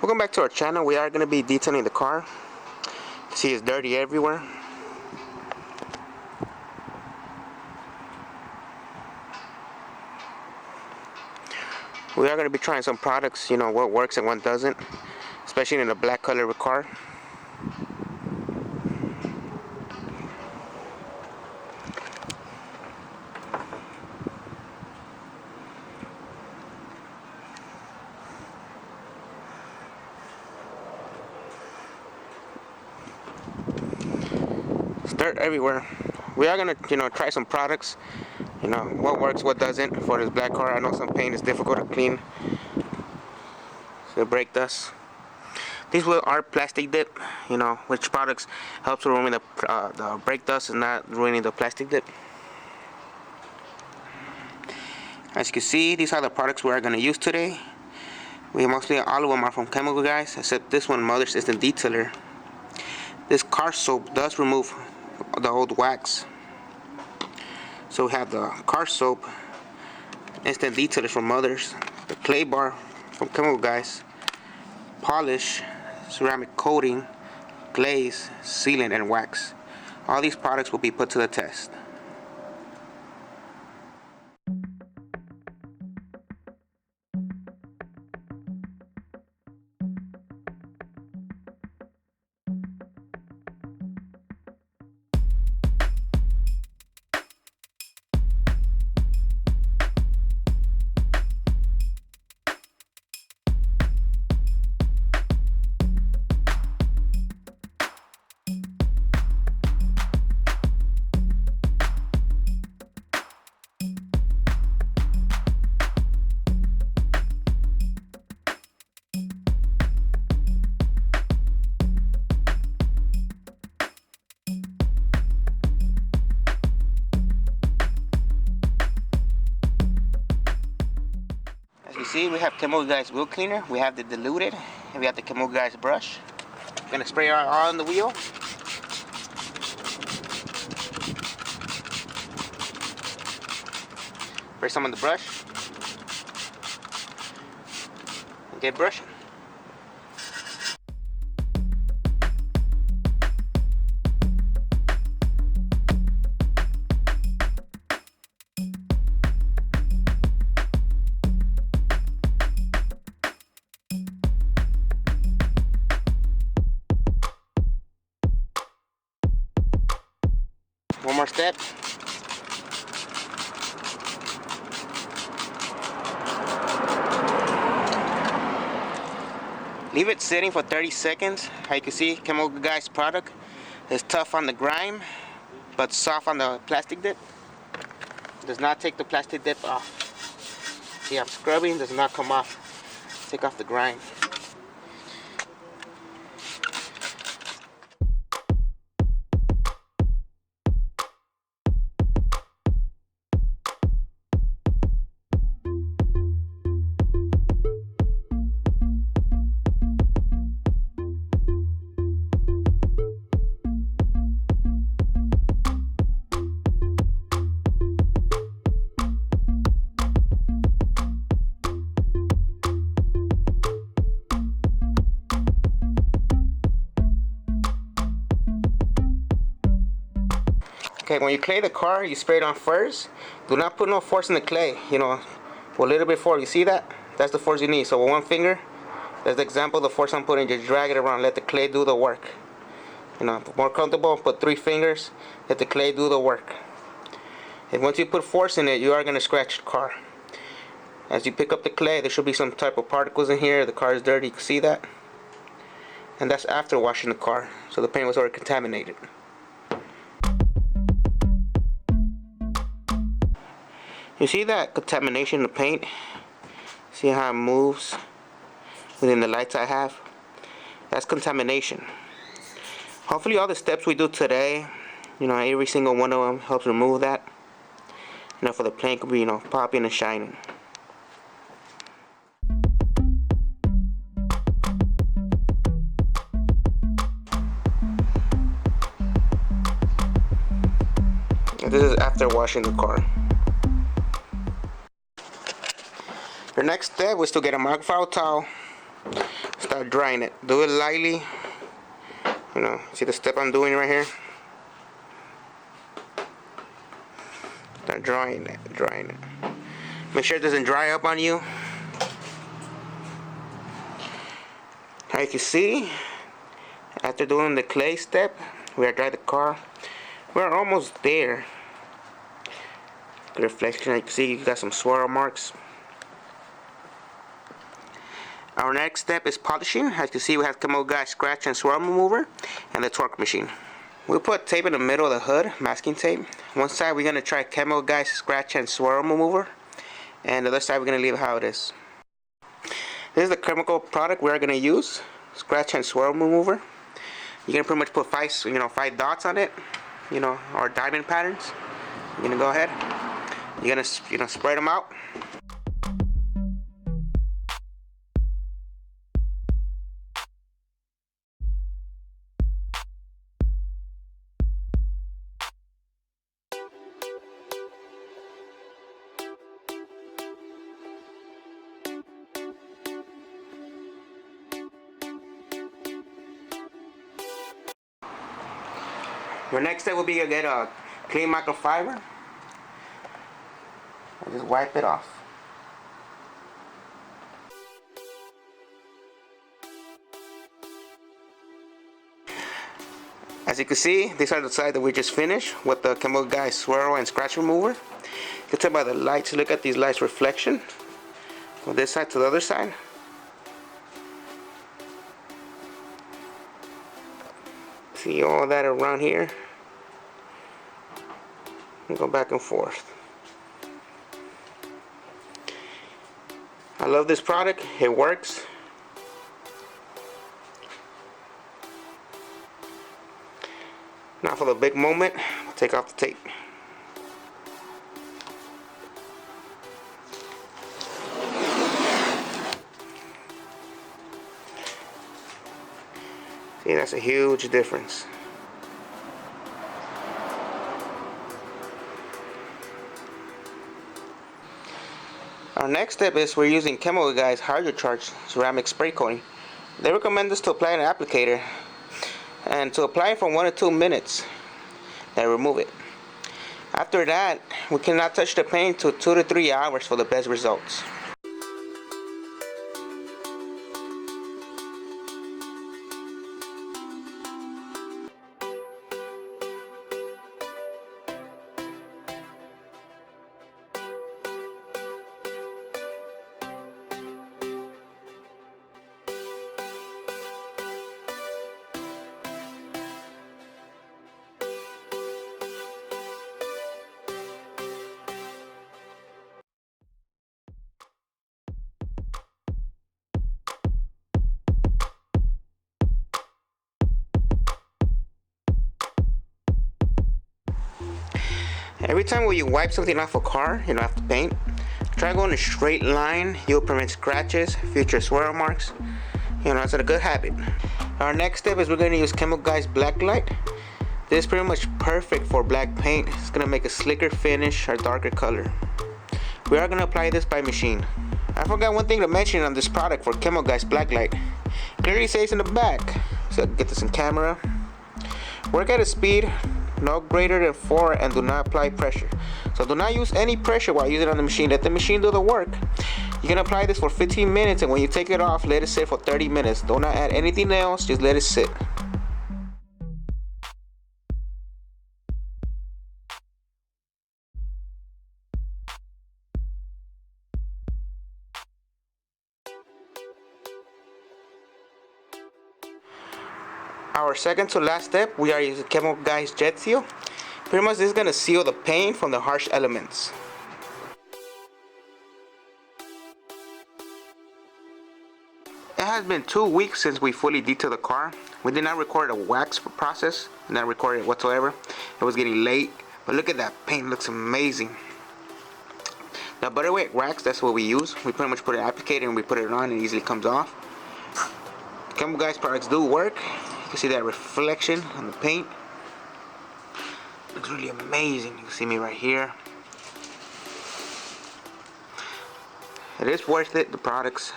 Welcome back to our channel. We are going to be detailing the car. See, it's dirty everywhere. We are going to be trying some products, what works and what doesn't, especially in the black color car. It's dirt everywhere. We are going to, try some products, what works, what doesn't for this black car. I know some paint is difficult to clean, so brake dust. These wheels are plastic dip, which products helps removing the brake dust and not ruining the plastic dip. As you can see, these are the products we are going to use today. Mostly all of them are from Chemical Guys, except this one, Mother's Instant Detailer. This car soap does remove the old wax. So we have the car soap, Instant Detailer from Mother's, the clay bar from Chemical Guys, polish, ceramic coating, glaze, sealant, and wax. All these products will be put to the test. As you see, we have Chemical Guys wheel cleaner, we have the diluted, and we have the Chemical Guys brush. We're gonna spray all on the wheel. Spray some on the brush. And get brushing. One more step. Leave it sitting for 30 seconds. How you can see, Chemical Guys product is tough on the grime, but soft on the plastic dip. Does not take the plastic dip off. See, I'm scrubbing, does not come off. Take off the grime. Okay, when you clay the car, you spray it on first. Do not put no force in the clay, for a little bit forward. You see that? That's the force you need. So with one finger, that's the example of the force I'm putting. Just drag it around, let the clay do the work. More comfortable, put 3 fingers, let the clay do the work. And once you put force in it, you are going to scratch the car. As you pick up the clay, there should be some type of particles in here. The car is dirty, you can see that. And that's after washing the car, so the paint was already contaminated. You see that contamination in the paint? See how it moves within the lights I have? That's contamination. Hopefully all the steps we do today, every single one of them helps remove that. For the paint to be, popping and shining. And this is after washing the car. Your next step was to get a microfiber towel, start drying it. Do it lightly. You know, see the step I'm doing right here? Start drying it, drying it. Make sure it doesn't dry up on you. As you can see, after doing the clay step, we are dry the car. We're almost there. The reflection, you can see you got some swirl marks. Our next step is polishing. As you can see, we have Chemical Guy scratch and swirl remover and the torque machine. We'll put tape in the middle of the hood, masking tape. One side we're going to try Chemical Guy scratch and swirl remover, and the other side we're going to leave it how it is. This is the chemical product we are going to use, scratch and swirl remover. You're going to pretty much put five dots on it, or diamond patterns. You're going to go ahead. You're going to spread them out. Your next step will be to get a clean microfiber and just wipe it off. As you can see, these are the sides that we just finished with the Chemical Guy swirl and scratch remover. You can tell by the lights, look at these lights reflection from this side to the other side. See all that around here? And go back and forth. I love this product, it works. Now for the big moment, I'll take off the tape. See, that's a huge difference. Our next step is we're using Chemical Guy's hydrocharged ceramic spray coating. They recommend us to apply an applicator and to apply it for 1 to 2 minutes, then remove it. After that, we cannot touch the paint till 2 to 3 hours for the best results. Every time when you wipe something off a car, after paint, try going a straight line. You'll prevent scratches, future swirl marks. It's a good habit. Our next step is we're going to use Chemical Guy's Blacklight. This is pretty much perfect for black paint. It's going to make a slicker finish or darker color. We are going to apply this by machine. I forgot one thing to mention on this product for Chemical Guy's Blacklight. Clearly says in the back, so I can get this in camera. Work at a speed no greater than 4 and do not apply pressure. So do not use any pressure while using it on the machine. Let the machine do the work. You can apply this for 15 minutes, and when you take it off, let it sit for 30 minutes. Do not add anything else, just let it sit. Our second to last step, we are using Chemical Guy's Jetseal. Pretty much this is going to seal the paint from the harsh elements. It has been 2 weeks since we fully detailed the car. We did not record a wax process, not record it whatsoever. It was getting late, but look at that paint, it looks amazing. Now Butterweight wax, that's what we use. We pretty much put an applicator and we put it on and it easily comes off. Chemical Guy's products do work. You can see that reflection on the paint. Looks really amazing. You can see me right here. It is worth it, the products.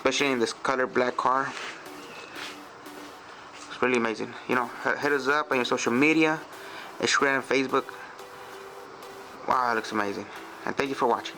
especially in this color black car. It's really amazing. You know, hit us up on your social media, Instagram, Facebook. Wow, it looks amazing. And thank you for watching.